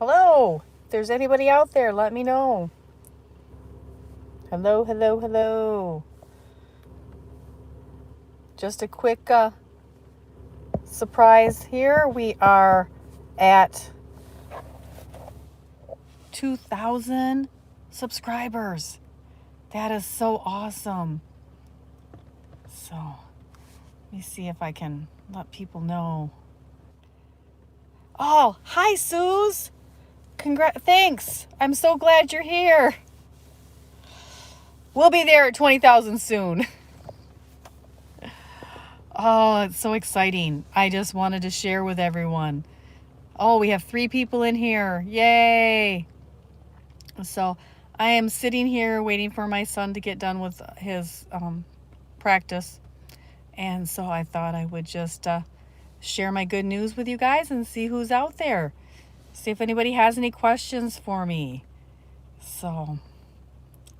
Hello. If there's anybody out there, let me know. Hello, hello, hello. Just a quick surprise here. We are at 2,000 subscribers. That is so awesome. So, let me see if I can let people know. Oh, hi, Suze. Thanks. I'm so glad you're here. We'll be there at 20,000 soon. Oh, it's so exciting. I just wanted to share with everyone. Oh, we have 3 people in here. Yay. So I am sitting here waiting for my son to get done with his practice. And so I thought I would just share my good news with you guys and see who's out there. See if anybody has any questions for me. So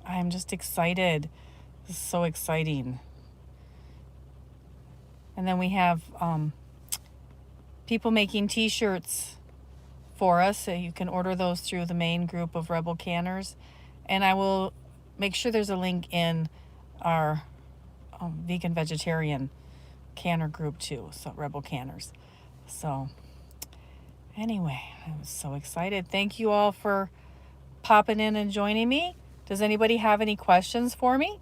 I'm just excited. This is so exciting. And then we have people making t-shirts for us. So you can order those through the main group of Rebel Canners. And I will make sure there's a link in our vegan vegetarian canner group too. So Rebel Canners. So anyway, I'm so excited. Thank you all for popping in and joining me. Does anybody have any questions for me?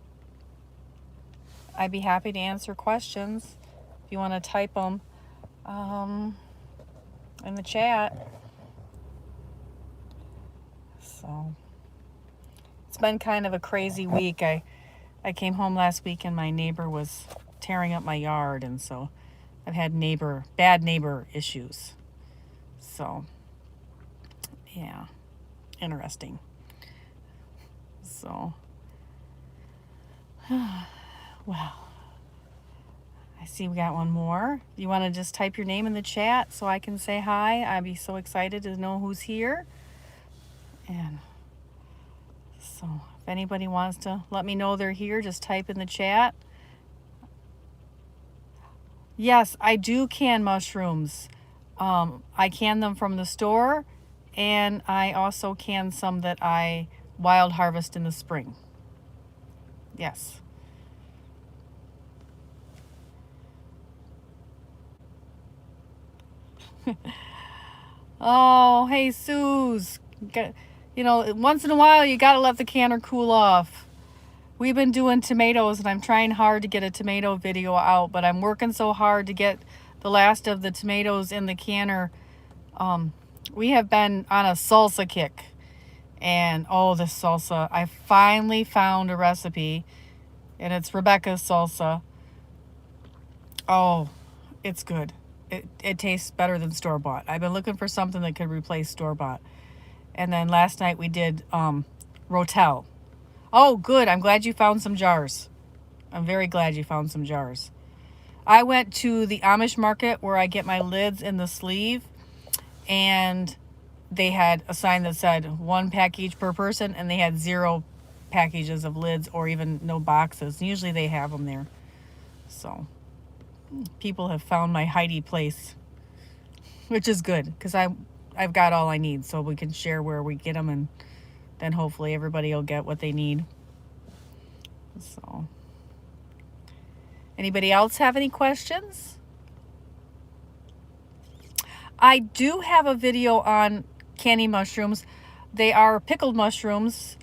I'd be happy to answer questions. If you want to type them in the chat. So it's been kind of a crazy week. I came home last week and my neighbor was tearing up my yard, and so I've had bad neighbor issues. So yeah, interesting. So well, I see we got one more. You want to just type your name in the chat so I can say hi? I'd be so excited to know who's here. And so if anybody wants to let me know they're here, just type in the chat. Yes, I do can mushrooms. I can them from the store, and I also can some that I wild harvest in the spring. Yes. Oh, hey, Suze. Once in a while, you got to let the canner cool off. We've been doing tomatoes, and I'm trying hard to get a tomato video out, but I'm working so hard to get the last of the tomatoes in the canner. We have been on a salsa kick. And, the salsa. I finally found a recipe, and it's Rebecca's salsa. Oh, it's good. It tastes better than store-bought. I've been looking for something that could replace store-bought. And then last night we did Rotel. Oh, good. I'm glad you found some jars. I'm very glad you found some jars. I went to the Amish market where I get my lids in the sleeve, and they had a sign that said 1 pack each per person, and they had 0 packages of lids or even no boxes. Usually they have them there. So people have found my Heidi place, which is good because I've got all I need, so we can share where we get them, and then hopefully everybody will get what they need. So anybody else have any questions? I do have a video on candy mushrooms. They are pickled mushrooms.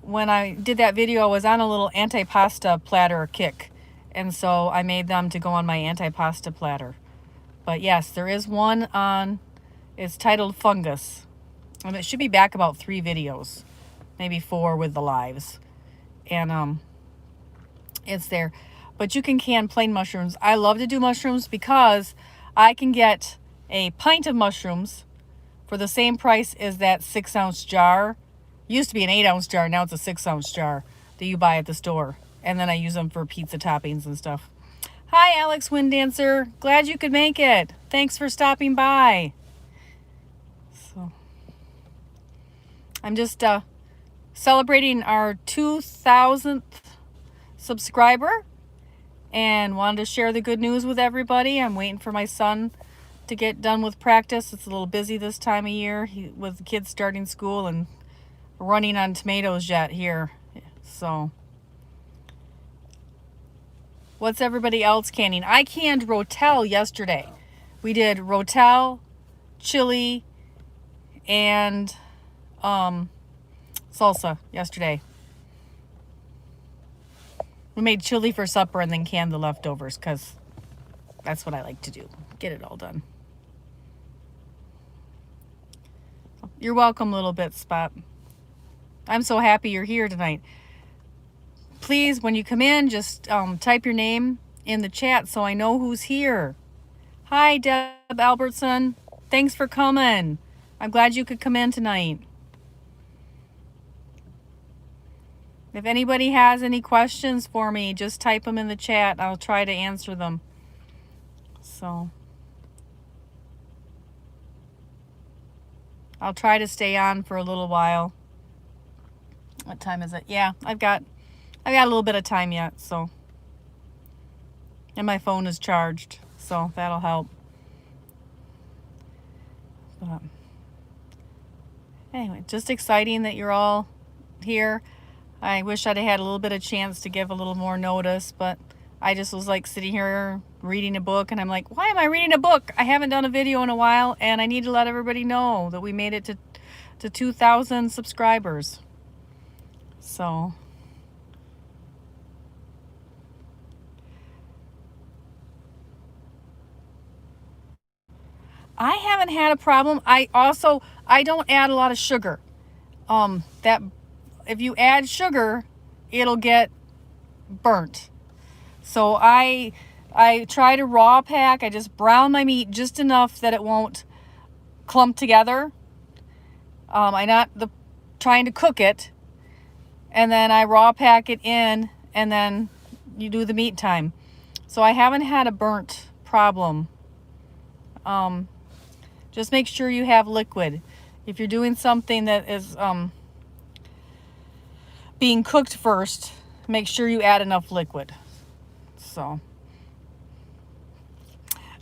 When I did that video, I was on a little antipasta platter kick, and so I made them to go on my antipasta platter. But yes, there is one on, it's titled Fungus, and it should be back about 3 videos, maybe 4 with the lives, and it's there. But you can plain mushrooms. I love to do mushrooms because I can get a pint of mushrooms for the same price as that 6-ounce jar. Used to be an 8-ounce jar, now it's a 6-ounce jar that you buy at the store. And then I use them for pizza toppings and stuff. Hi, Alex Wind Dancer. Glad you could make it. Thanks for stopping by. So I'm just celebrating our 2,000th subscriber and wanted to share the good news with everybody. I'm waiting for my son to get done with practice. It's a little busy this time of year with the kids starting school and running on tomatoes yet here. So what's everybody else canning? I canned Rotel yesterday. We did Rotel, chili, and salsa yesterday. We made chili for supper and then canned the leftovers because that's what I like to do. Get it all done. You're welcome, Little Bit Spot. I'm so happy you're here tonight. Please, when you come in, just type your name in the chat so I know who's here. Hi, Deb Albertson. Thanks for coming. I'm glad you could come in tonight. If anybody has any questions for me, just type them in the chat. I'll try to answer them. So I'll try to stay on for a little while. What time is it? Yeah, I've got a little bit of time yet, so. And my phone is charged, so that'll help. But anyway, just exciting that you're all here. I wish I'd had a little bit of chance to give a little more notice, but I just was like sitting here reading a book, and I'm like, why am I reading a book? I haven't done a video in a while, and I need to let everybody know that we made it to 2,000 subscribers. So I haven't had a problem. I don't add a lot of sugar. That if you add sugar, it'll get burnt. So I try to raw pack. I just brown my meat just enough that it won't clump together. I'm not trying to cook it. And then I raw pack it in, and then you do the meat time. So I haven't had a burnt problem. Just make sure you have liquid. If you're doing something that is being cooked first, make sure you add enough liquid. So,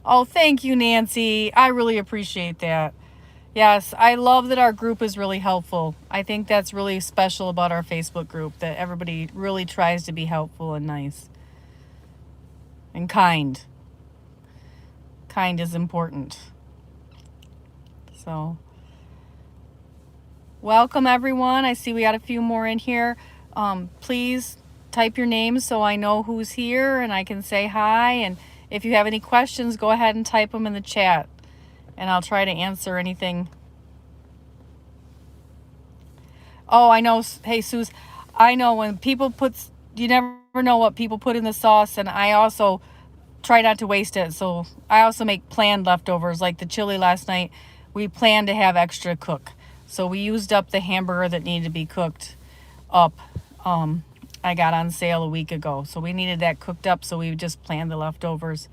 oh, thank you, Nancy. I really appreciate that. Yes, I love that our group is really helpful. I think that's really special about our Facebook group, that everybody really tries to be helpful and nice and kind. Kind is important. So, welcome everyone. I see we got a few more in here. Please type your names so I know who's here and I can say hi. And if you have any questions, go ahead and type them in the chat, and I'll try to answer anything. Oh, I know. Hey, Suze, I know when people you never know what people put in the sauce, and I also try not to waste it. So I also make planned leftovers, like the chili last night. We planned to have extra cook. So we used up the hamburger that needed to be cooked up. I got on sale a week ago. So we needed that cooked up, so we just planned the leftovers.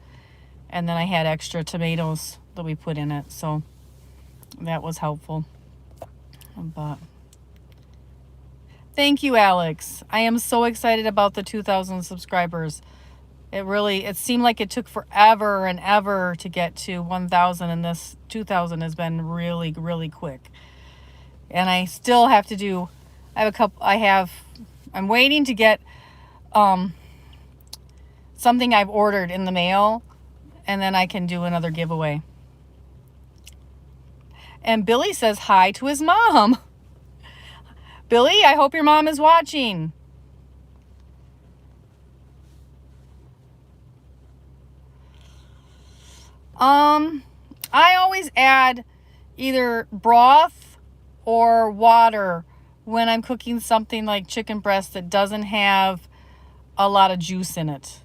And then I had extra tomatoes that we put in it. So that was helpful. But thank you, Alex. I am so excited about the 2,000 subscribers. It seemed like it took forever and ever to get to 1,000, and this 2,000 has been really, really quick. And I still have to do, I'm waiting to get something I've ordered in the mail, and then I can do another giveaway. And Billy says hi to his mom. Billy, I hope your mom is watching. I always add either broth or water when I'm cooking something like chicken breast that doesn't have a lot of juice in it.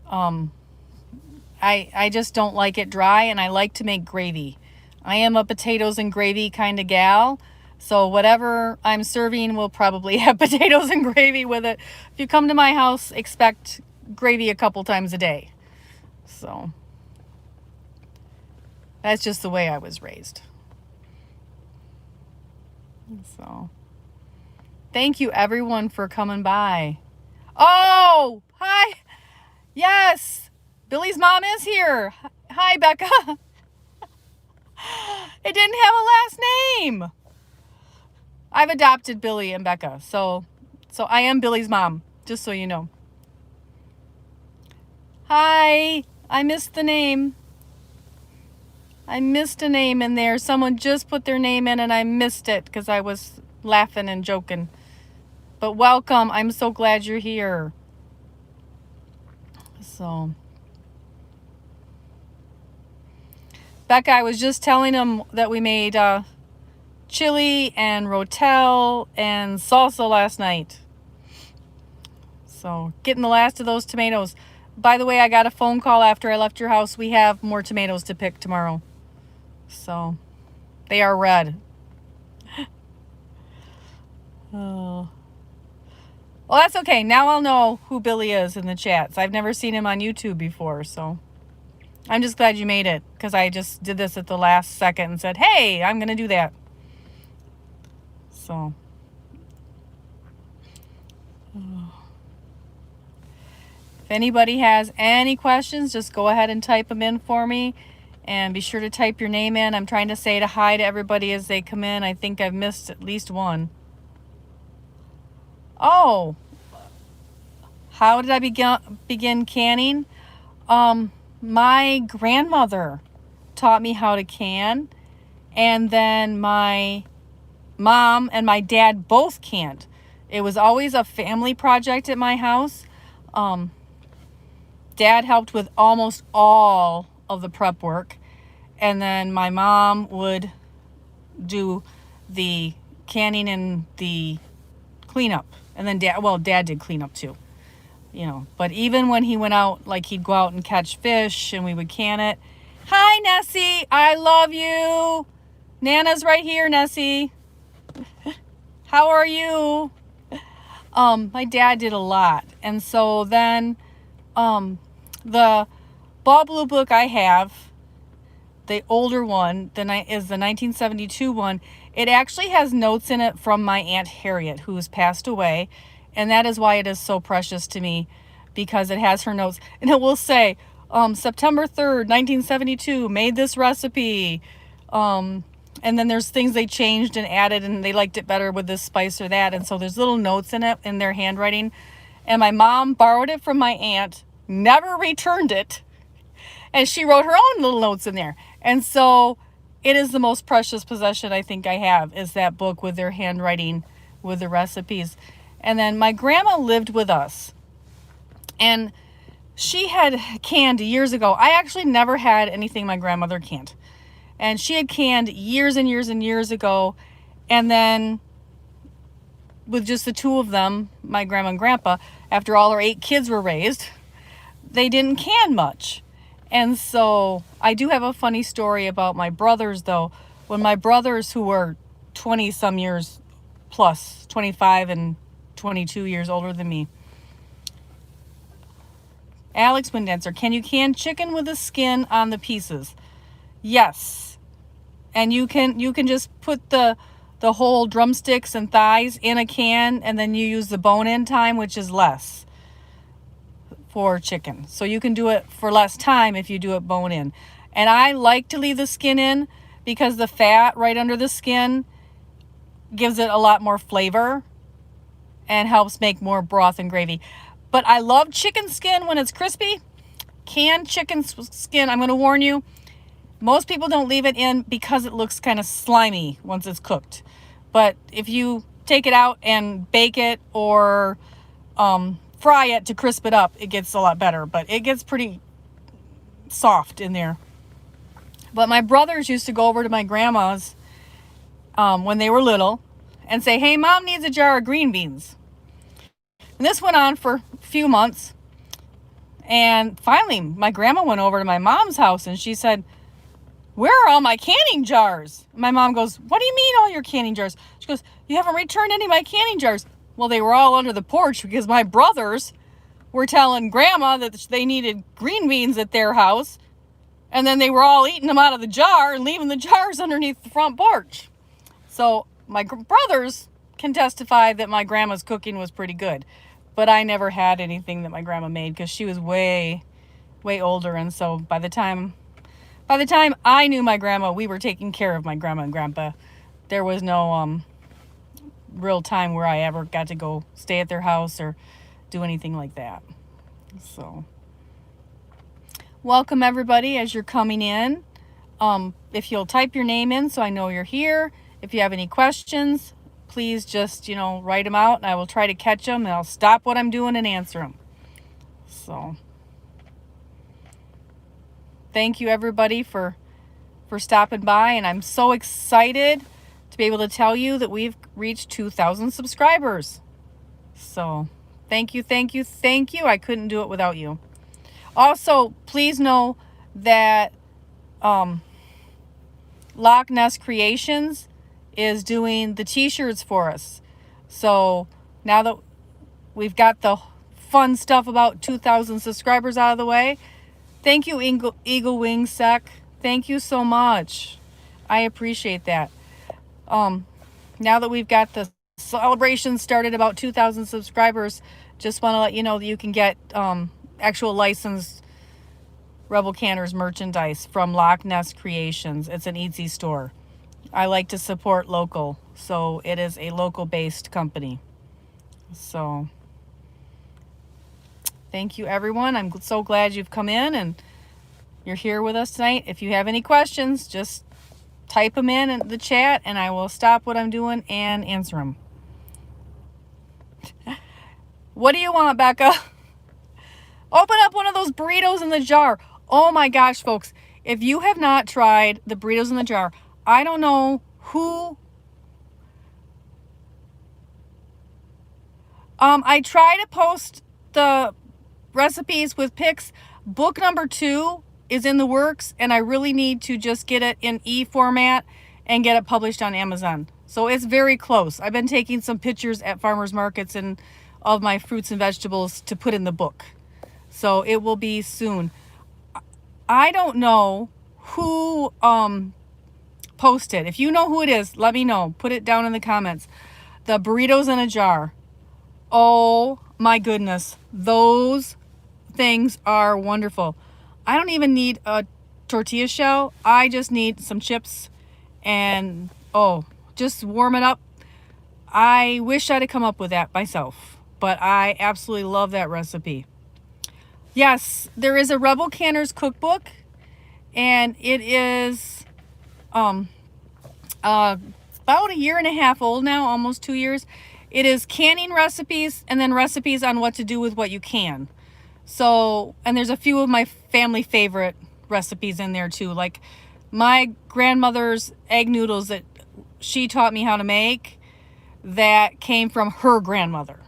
I just don't like it dry, and I like to make gravy. I am a potatoes and gravy kind of gal, so whatever I'm serving will probably have potatoes and gravy with it. If you come to my house, expect gravy a couple times a day. So that's just the way I was raised. So thank you everyone for coming by. Oh, hi. Yes, Billy's mom is here. Hi, Becca. It didn't have a last name. I've adopted Billy and Becca, so I am Billy's mom, just so you know. Hi, I missed the name. I missed a name in there. Someone just put their name in and I missed it because I was laughing and joking. But welcome. I'm so glad you're here. So, Becca, I was just telling them that we made chili and rotel and salsa last night. So, getting the last of those tomatoes. By the way, I got a phone call after I left your house. We have more tomatoes to pick tomorrow. So, they are red. Oh. Well, that's okay. Now I'll know who Billy is in the chats. I've never seen him on YouTube before, so I'm just glad you made it because I just did this at the last second and said, hey, I'm going to do that. So, if anybody has any questions, just go ahead and type them in for me. And be sure to type your name in. I'm trying to say hi to everybody as they come in. I think I've missed at least one. Oh, how did I begin canning? My grandmother taught me how to can. And then my mom and my dad both canned. It was always a family project at my house. Dad helped with almost all of the prep work, and then my mom would do the canning and the cleanup, and then dad did cleanup too, but even when he went out, like he'd go out and catch fish and we would can it. Hi, Nessie, I love you. Nana's right here, Nessie. How are you? My dad did a lot, and so then the Ball Blue book I have, the older one, is the 1972 one. It actually has notes in it from my Aunt Harriet, who has passed away, and that is why it is so precious to me, because it has her notes, and it will say, September 3rd, 1972, made this recipe, and then there's things they changed and added, and they liked it better with this spice or that, and so there's little notes in it in their handwriting, and my mom borrowed it from my aunt, never returned it, and she wrote her own little notes in there. And so it is the most precious possession I think I have, is that book with their handwriting with the recipes. And then my grandma lived with us, and she had canned years ago. I actually never had anything my grandmother canned, and she had canned years and years and years ago. And then with just the two of them, my grandma and grandpa, after all her 8 kids were raised, they didn't can much. And so I do have a funny story about my brothers, though. When my brothers, who were 20 some years plus, 25 and 22 years older than me. Alex Windancer, can you can chicken with the skin on the pieces? Yes. And you can just put the whole drumsticks and thighs in a can, and then you use the bone-in time, which is less for chicken. So you can do it for less time if you do it bone-in. And I like to leave the skin in because the fat right under the skin gives it a lot more flavor and helps make more broth and gravy. But I love chicken skin when it's crispy. Canned chicken skin, I'm going to warn you, most people don't leave it in because it looks kind of slimy once it's cooked. But if you take it out and bake it or fry it to crisp it up, it gets a lot better. But it gets pretty soft in there. But my brothers used to go over to my grandma's when they were little and say, hey, Mom needs a jar of green beans. And this went on for a few months. And finally, my grandma went over to my mom's house and she said, where are all my canning jars? My mom goes, what do you mean all your canning jars? She goes, you haven't returned any of my canning jars. Well, they were all under the porch because my brothers were telling Grandma that they needed green beans at their house. And then they were all eating them out of the jar and leaving the jars underneath the front porch. So my brothers can testify that my grandma's cooking was pretty good. But I never had anything that my grandma made because she was way, way older. And so by the time By the time I knew my grandma, we were taking care of my grandma and grandpa. There was no real time where I ever got to go stay at their house or do anything like that. So, welcome everybody as you're coming in. If you'll type your name in so I know you're here. If you have any questions, please just, write them out and I will try to catch them and I'll stop what I'm doing and answer them. So, thank you everybody for stopping by, and I'm so excited to be able to tell you that we've reached 2,000 subscribers. So, thank you. I couldn't do it without you. Also, please know that Loch Ness Creations is doing the t-shirts for us. So now that we've got the fun stuff about 2,000 subscribers out of the way, thank you, Eagle Wing Sec. Thank you so much. I appreciate that. Now that we've got the celebration started about 2,000 subscribers, just want to let you know that you can get actual licensed Rebel Canners merchandise from Loch Ness Creations. It's an Etsy store. I like to support local, so it is a local-based company. So, thank you, everyone. I'm so glad you've come in and you're here with us tonight. If you have any questions, just type them in the chat, and I will stop what I'm doing and answer them. What do you want, Becca? Open up one of those burritos in the jar. Oh my gosh, folks. If you have not tried the burritos in the jar, I don't know who... I try to post the recipes with pics. Book number 2 is in the works, and I really need to just get it in e-format and get it published on Amazon. So it's very close. I've been taking some pictures at farmers markets and of my fruits and vegetables to put in the book. So it will be soon. I don't know who posted. If you know who it is, let me know. Put it down in the comments. The burritos in a jar. Oh my goodness. Those things are wonderful. I don't even need a tortilla shell. I just need some chips and just warm it up. I wish I'd have come up with that myself, but I absolutely love that recipe. Yes, there is a Rebel Canners cookbook, and it is about a year and a half old now, almost 2 years. It is canning recipes and then recipes on what to do with what you can. So, and there's a few of my family favorite recipes in there too. Like my grandmother's egg noodles that she taught me how to make, that came from her grandmother.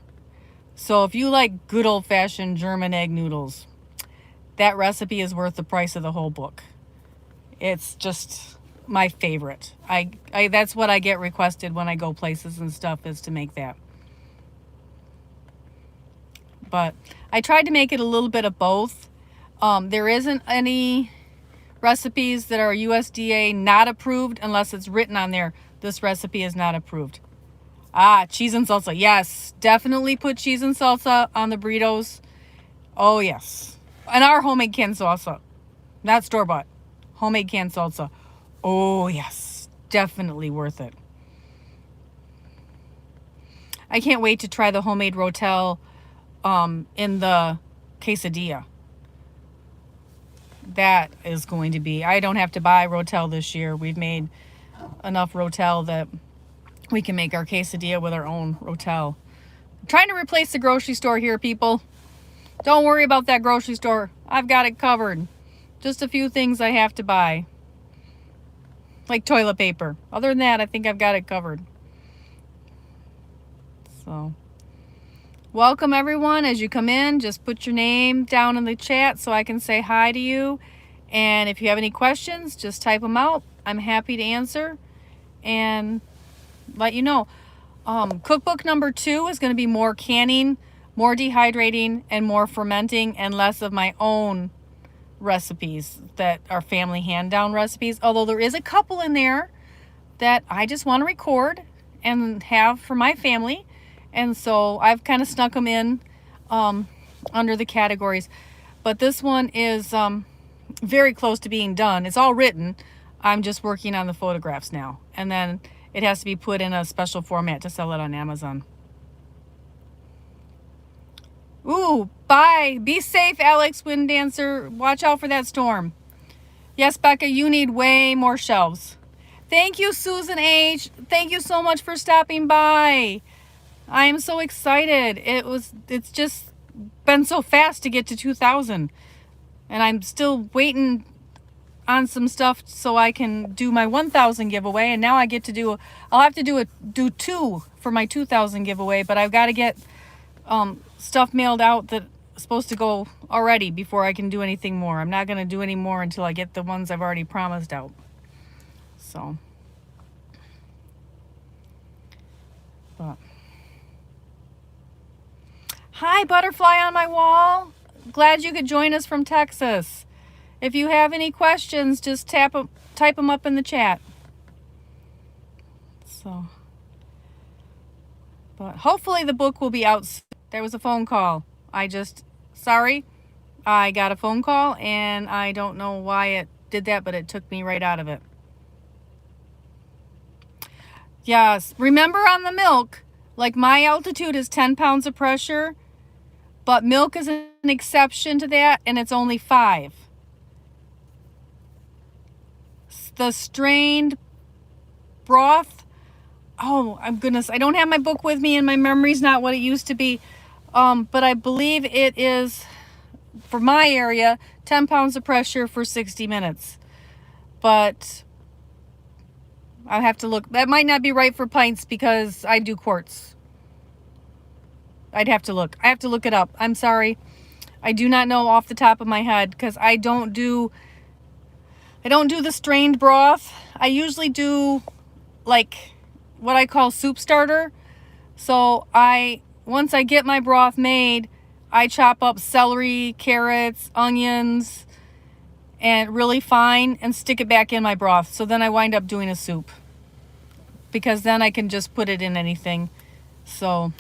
So if you like good old-fashioned German egg noodles, that recipe is worth the price of the whole book. It's just my favorite. I that's what I get requested when I go places and stuff, is to make that. But I tried to make it a little bit of both. There isn't any recipes that are USDA not approved unless it's written on there, this recipe is not approved. Cheese and salsa. Yes, definitely put cheese and salsa on the burritos. Oh, yes. And our homemade canned salsa. Not store-bought. Homemade canned salsa. Oh, yes. Definitely worth it. I can't wait to try the homemade rotel in the quesadilla. That is going to be... I don't have to buy rotel this year. We've made enough rotel that we can make our quesadilla with our own rotel. I'm trying to replace the grocery store here, people. Don't worry about that grocery store. I've got it covered. Just a few things I have to buy. Like toilet paper. Other than that, I think I've got it covered. So, welcome everyone. As you come in, just put your name down in the chat so I can say hi to you. And if you have any questions, just type them out. I'm happy to answer and let you know. Cookbook number 2 is going to be more canning, more dehydrating, and more fermenting, and less of my own recipes that are family hand-down recipes. Although there is a couple in there that I just want to record and have for my family. And so I've kind of snuck them in under the categories. But this one is very close to being done. It's all written. I'm just working on the photographs now. And then it has to be put in a special format to sell it on Amazon. Ooh, bye. Be safe, Alex Wind Dancer. Watch out for that storm. Yes, Becca, you need way more shelves. Thank you, Susan H. Thank you so much for stopping by. I am so excited. It's just been so fast to get to 2,000. And I'm still waiting on some stuff so I can do my 1,000 giveaway. And now I get to I'll have to do 2 for my 2,000 giveaway, but I've got to get stuff mailed out that's supposed to go already before I can do anything more. I'm not going to do any more until I get the ones I've already promised out. So, but hi, butterfly on my wall. Glad you could join us from Texas. If you have any questions, just type them up in the chat. So, but hopefully the book will be out soon. There was a phone call. Sorry, I got a phone call and I don't know why it did that, but it took me right out of it. Yes, remember on the milk, like my altitude is 10 pounds of pressure, but milk is an exception to that and it's only 5. The strained broth, oh, goodness, I don't have my book with me and my memory's not what it used to be. But I believe it is, for my area, 10 pounds of pressure for 60 minutes. But I have to look. That might not be right for pints because I do quarts. I'd have to look. I have to look it up. I'm sorry. I do not know off the top of my head because I don't do the strained broth. I usually do like what I call soup starter. So once I get my broth made, I chop up celery, carrots, onions, and really fine and stick it back in my broth. So then I wind up doing a soup because then I can just put it in anything. So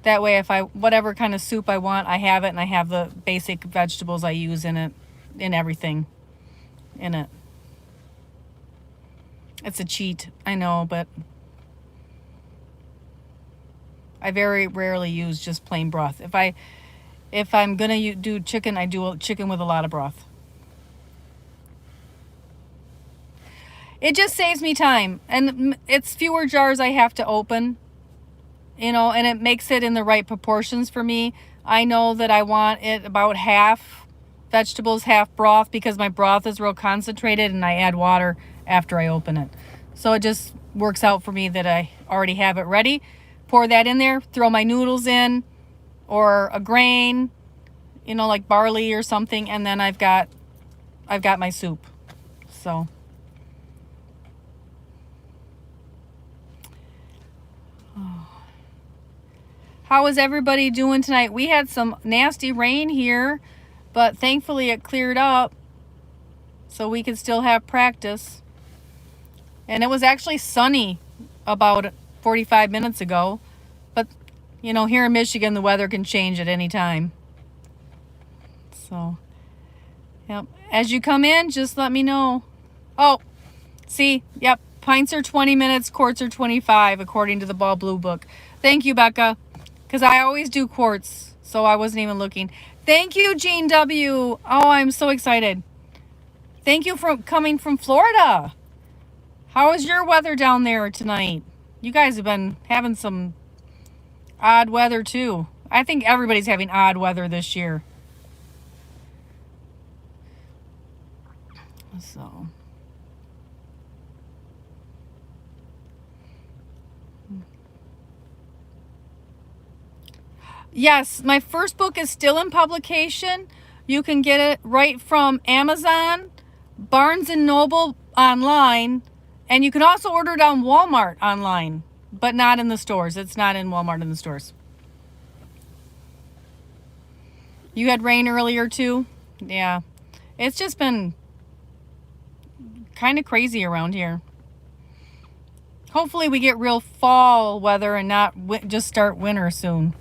that way, whatever kind of soup I want, I have it, and I have the basic vegetables I use in it, in everything in it. It's a cheat, I know, but I very rarely use just plain broth. If I'm gonna do chicken, I do chicken with a lot of broth. It just saves me time, and it's fewer jars I have to open, and it makes it in the right proportions for me. I know that I want it about half vegetables, half broth, because my broth is real concentrated and I add water after I open it. So it just works out for me that I already have it ready. Pour that in there, throw my noodles in, or a grain, like barley or something, and then I've got my soup. So how is everybody doing tonight? We had some nasty rain here, but thankfully it cleared up so we could still have practice. And it was actually sunny about 45 minutes ago, but here in Michigan the weather can change at any time. So yep, as you come in, just let me know. Oh, see, yep, pints are 20 minutes, quarts are 25 according to the Ball Blue book. Thank you, Becca, because I always do quarts, so I wasn't even looking. Thank you, Jean W. Oh, I'm so excited. Thank you for coming from Florida. How is your weather down there tonight? You guys have been having some odd weather too. I think everybody's having odd weather this year. So. Yes, my first book is still in publication. You can get it right from Amazon, Barnes & Noble online, and you can also order it on Walmart online, but not in the stores. It's not in Walmart in the stores. You had rain earlier too? Yeah. It's just been kind of crazy around here. Hopefully we get real fall weather and not just start winter soon.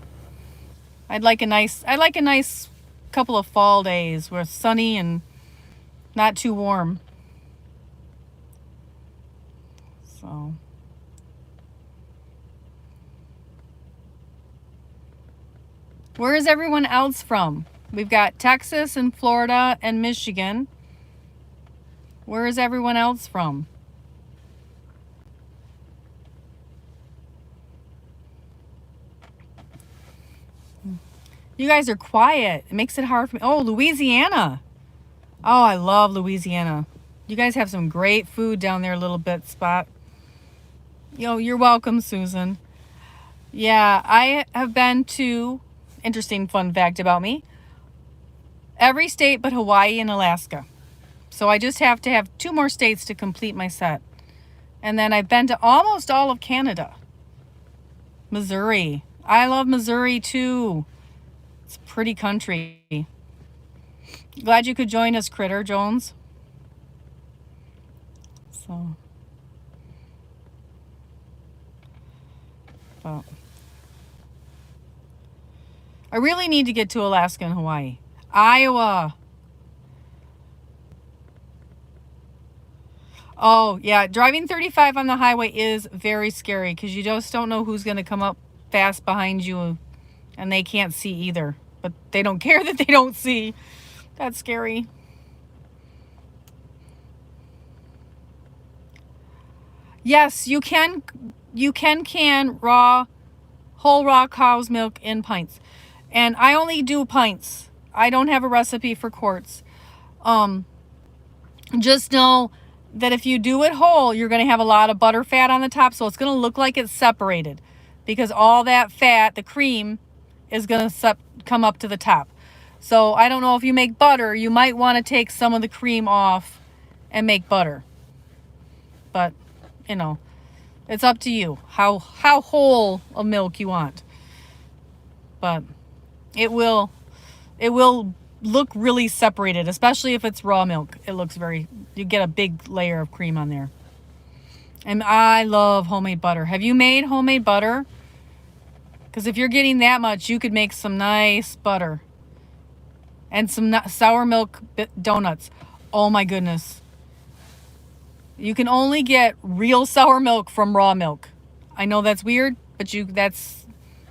I'd like a nice couple of fall days where it's sunny and not too warm. So where is everyone else from? We've got Texas and Florida and Michigan. Where is everyone else from? You guys are quiet. It makes it hard for me. Oh, Louisiana. Oh, I love Louisiana. You guys have some great food down there, little bit spot. Yo, you're welcome, Susan. Yeah, I have been to, interesting fun fact about me, every state but Hawaii and Alaska. So I just have to have 2 more states to complete my set. And then I've been to almost all of Canada. Missouri. I love Missouri too. It's a pretty country. Glad you could join us, Critter Jones. So, but I really need to get to Alaska and Hawaii. Iowa. Oh, yeah. Driving 35 on the highway is very scary because you just don't know who's going to come up fast behind you and they can't see either. But they don't care that they don't see. That's scary. Yes, you can can whole raw cow's milk in pints. And I only do pints. I don't have a recipe for quarts. Just know that if you do it whole, you're going to have a lot of butter fat on the top, so it's going to look like it's separated because all that fat, the cream, is going to come up to the top. So I don't know if you make butter, you might want to take some of the cream off and make butter. But, you know, it's up to you how whole of milk you want. But it will look really separated, especially if it's raw milk. It looks you get a big layer of cream on there. And I love homemade butter. Have you made homemade butter? Because if you're getting that much, you could make some nice butter. And some sour milk donuts. Oh my goodness. You can only get real sour milk from raw milk. I know that's weird, but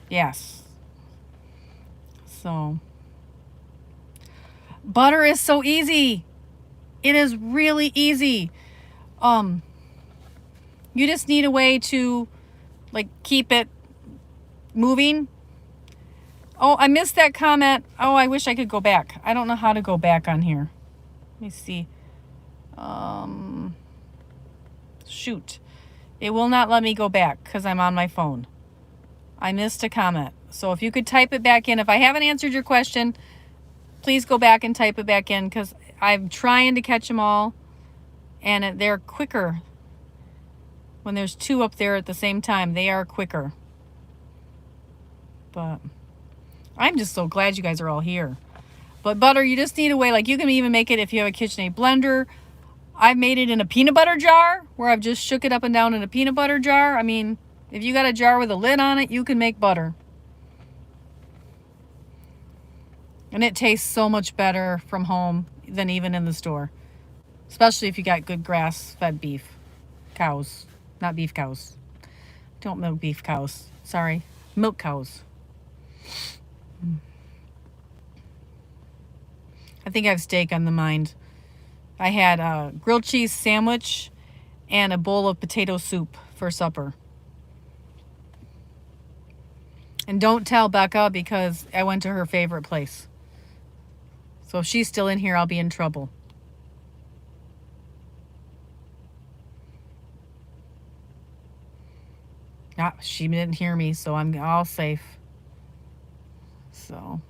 yes. So, butter is so easy. It is really easy. You just need a way to keep it moving. Oh, I missed that comment. Oh, I wish I could go back. I don't know how to go back on here. Let me see. Shoot. It will not let me go back because I'm on my phone. I missed a comment. So if you could type it back in. If I haven't answered your question, please go back and type it back in because I'm trying to catch them all. And they're quicker. When there's 2 up there at the same time, they are quicker. But I'm just so glad you guys are all here. But butter, you just need a way. You can even make it if you have a KitchenAid blender. I've made it in a peanut butter jar where I've just shook it up and down in a peanut butter jar. I mean, if you got a jar with a lid on it, you can make butter. And it tastes so much better from home than even in the store. Especially if you got good grass-fed beef. Cows. Not beef cows. Don't milk beef cows. Sorry. Milk cows. I think I have steak on the mind. I had a grilled cheese sandwich and a bowl of potato soup for supper. And don't tell Becca because I went to her favorite place. So if she's still in here, I'll be in trouble. Ah, she didn't hear me, so I'm all safe. So.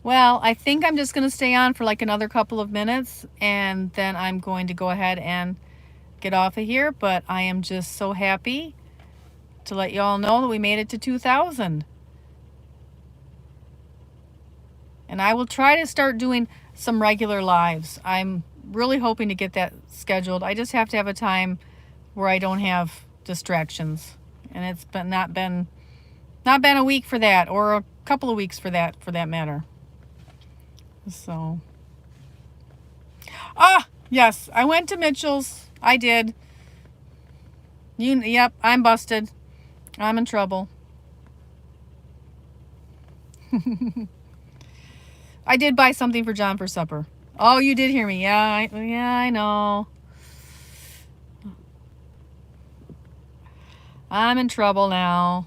Well, I think I'm just going to stay on for another couple of minutes, and then I'm going to go ahead and get off of here. But I am just so happy to let you all know that we made it to 2,000. And I will try to start doing some regular lives. I'm really hoping to get that scheduled. I just have to have a time where I don't have distractions. And it's not been a week for that, or a couple of weeks for that matter. So, ah, yes, I went to Mitchell's. I did. Yep, I'm busted. I'm in trouble. I did buy something for John for supper. Oh, you did hear me. Yeah, I know. I'm in trouble now.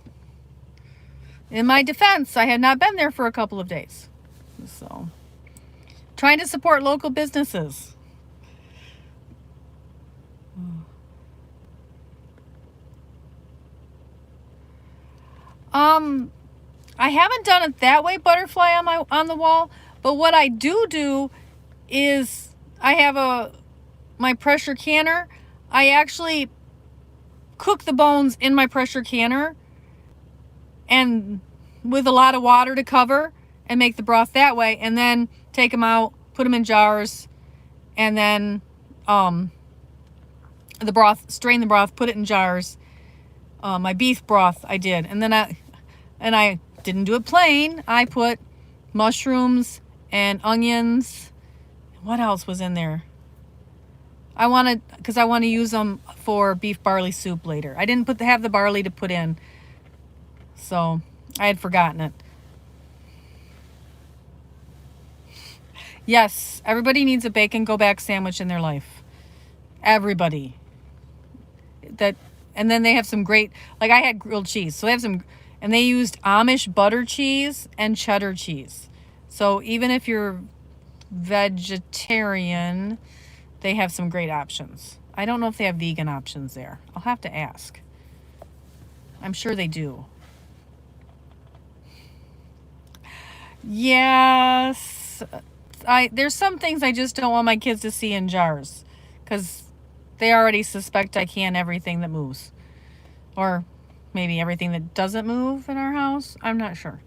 In my defense, I had not been there for a couple of days. So, trying to support local businesses. I haven't done it that way, butterfly on the wall, but what I do is I have my pressure canner. I actually cook the bones in my pressure canner and with a lot of water to cover and make the broth that way, and then take them out, put them in jars, and then the broth, strain the broth, put it in jars. My beef broth I did, and then I didn't do it plain. I put mushrooms and onions. What else was in there? Because I want to use them for beef barley soup later. I didn't have the barley to put in, so I had forgotten it. Yes, everybody needs a bacon go back sandwich in their life. Everybody. And then they have some great, like I had grilled cheese. So they have some, and they used Amish butter cheese and cheddar cheese. So even if you're vegetarian, they have some great options. I don't know if they have vegan options there. I'll have to ask. I'm sure they do. Yes. There's some things I just don't want my kids to see in jars, because they already suspect I can everything that moves. Or maybe everything that doesn't move in our house. I'm not sure.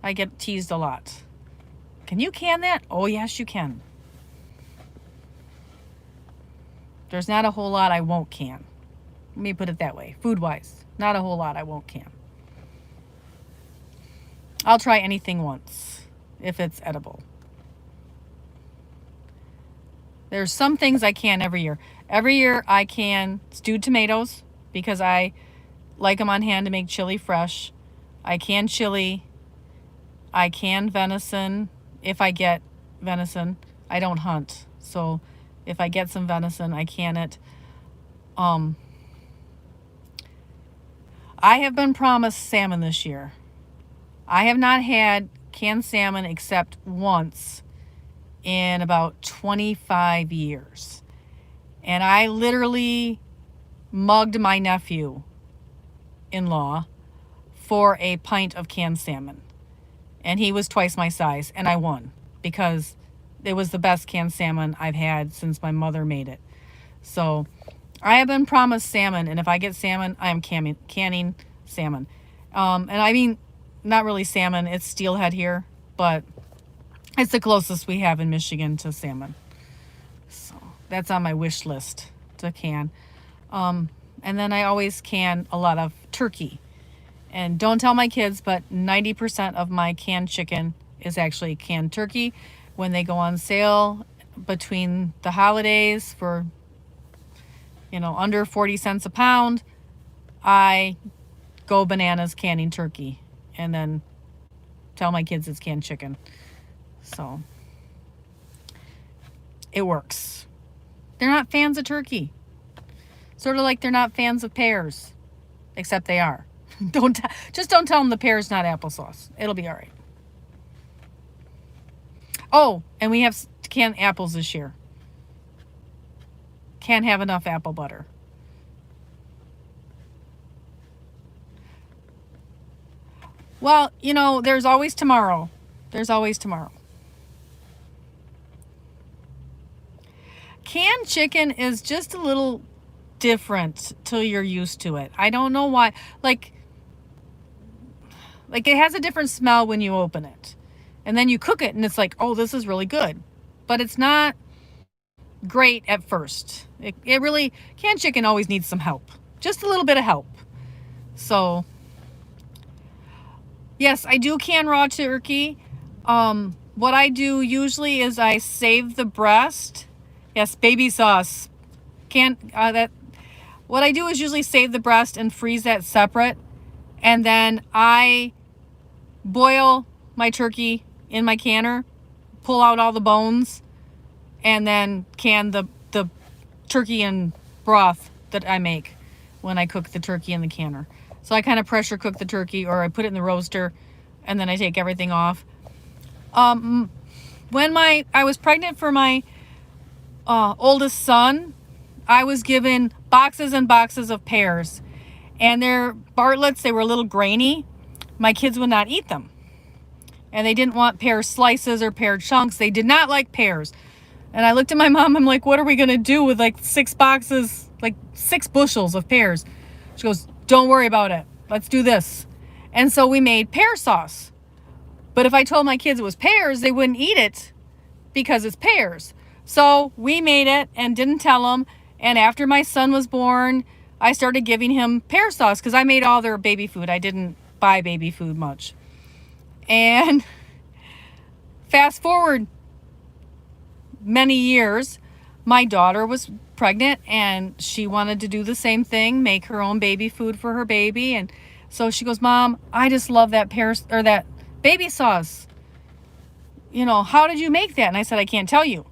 I get teased a lot. Can you can that? Oh, yes, you can. There's not a whole lot I won't can. Let me put it that way. Food-wise, not a whole lot I won't can. I'll try anything once if it's edible. There's some things I can every year. Every year I can stewed tomatoes because I like them on hand to make chili fresh. I can chili. I can venison if I get venison. I don't hunt, so if I get some venison, I can it. I have been promised salmon this year. I have not had canned salmon except once in about 25 years. And I literally mugged my nephew-in-law for a pint of canned salmon. And he was twice my size, and I won because it was the best canned salmon I've had since my mother made it. So I have been promised salmon, and if I get salmon, I am canning salmon. And I mean, not really salmon, it's steelhead here, but it's the closest we have in Michigan to salmon. So that's on my wish list to can. And then I always can a lot of turkey. And don't tell my kids, but 90% of my canned chicken is actually canned turkey. When they go on sale between the holidays for, under 40 cents a pound, I go bananas canning turkey and then tell my kids it's canned chicken. So it works. They're not fans of turkey. Sort of like they're not fans of pears, except they are. Just don't tell them the pear's not applesauce. It'll be all right. Oh, and we have canned apples this year. Can't have enough apple butter. Well, there's always tomorrow. There's always tomorrow. Canned chicken is just a little different till you're used to it. I don't know why. Like it has a different smell when you open it. And then you cook it and it's like, oh, this is really good. But it's not great at first. It really, canned chicken always needs some help. Just a little bit of help. So, yes, I do can raw turkey. What I do usually is I save the breast. Yes, baby sauce. Can't, that, what I do is usually save the breast and freeze that separate. And then I boil my turkey in my canner, pull out all the bones, and then can the turkey and broth that I make when I cook the turkey in the canner. So I kind of pressure cook the turkey, or I put it in the roaster, and then I take everything off. When I was pregnant for my oldest son, I was given boxes and boxes of pears, and they're Bartlett's. They were a little grainy. My kids would not eat them, and they didn't want pear slices or pear chunks. They did not like pears. And I looked at my mom. I'm like, what are we going to do with like 6 boxes, like 6 bushels of pears? She goes, don't worry about it. Let's do this. And so we made pear sauce. But if I told my kids it was pears, they wouldn't eat it because it's pears. So we made it and didn't tell them. And after my son was born, I started giving him pear sauce because I made all their baby food. I didn't buy baby food much. And fast forward many years, my daughter was pregnant and she wanted to do the same thing, make her own baby food for her baby. And so she goes, Mom, I just love that that baby sauce. You know, how did you make that? And I said, I can't tell you.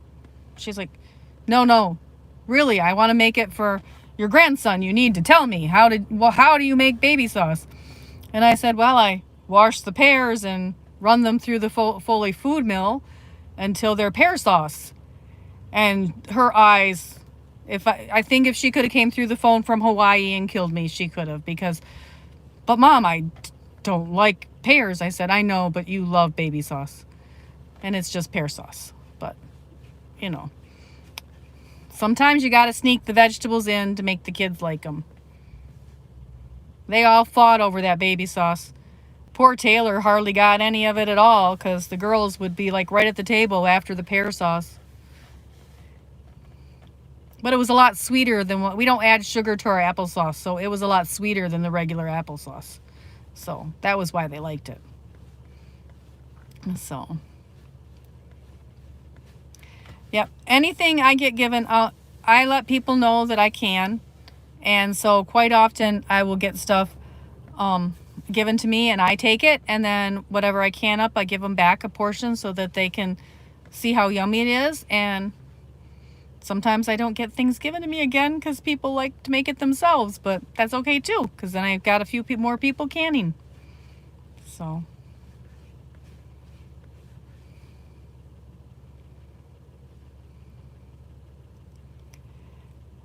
She's like, no, really, I want to make it for your grandson. You need to tell me how do you make baby sauce? And I said, well, I wash the pears and run them through the Foley food mill until they're pear sauce. And her eyes, I think if she could have came through the phone from Hawaii and killed me, she could have, but Mom, I don't like pears. I said, I know, but you love baby sauce. And it's just pear sauce. But, you know, sometimes you got to sneak the vegetables in to make the kids like them. They all fought over that baby sauce. Poor Taylor hardly got any of it at all because the girls would be like right at the table after the pear sauce. But it was a lot sweeter than we don't add sugar to our applesauce, so it was a lot sweeter than the regular applesauce. So that was why they liked it. So, yep. Anything I get given, I let people know that I can. And so quite often I will get stuff given to me and I take it. And then whatever I can up, I give them back a portion so that they can see how yummy it is. And sometimes I don't get things given to me again because people like to make it themselves. But that's okay too, because then I've got a few more people canning. So.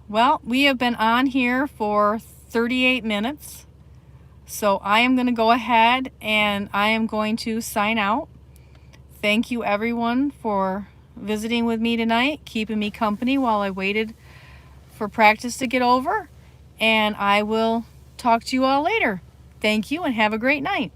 Well, we have been on here for 38 minutes. So I am going to go ahead and I am going to sign out. Thank you everyone for visiting with me tonight, keeping me company while I waited for practice to get over. And I will talk to you all later. Thank you and have a great night.